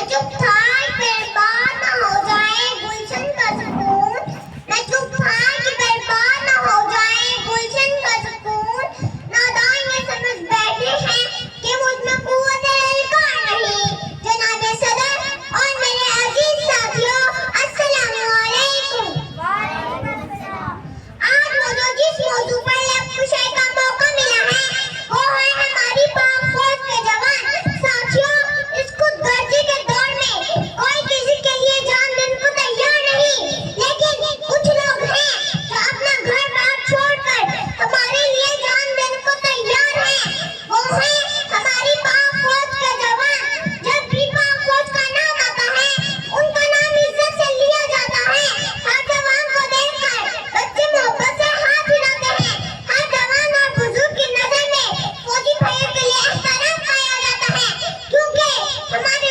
चुप था कि बर्बाद न हो जाए गुलशन का सुकून, मैं चुप था कि बर्बाद न हो जाए गुलशन का सुकून। नादान ये समझ बैठे हैं कि मुझ में कुव्वत इल्कार नहीं। जनाब सदर और मेरे अजीज साथियों, अस्सलामु अलैकुम। आज मुझे जिस मौजू पर लफ्ज़ का मौका मिला है वो है हमारी पाक फौज के जवान। साथियों, इस खुदगर्जी के दौर में कोई किसी के लिए जान देने को तैयार नहीं, लेकिन कुछ लोग हैं जो अपना घर बार छोड़कर हमारे लिए जान देने को तैयार हैं। वो है हमारी पाक फौज के जवान। जब भी पाक फौज का नाम आता है उनका नाम इज्जत से लिया जाता है। हर जवान को देखकर बच्चे मोहब्बत से हाथ हिलाते हैं। हर जवान और बुजुर्ग की नजर में फौजी भाइयों के लिए एहतराम पाया जाता है, क्योंकि हमारे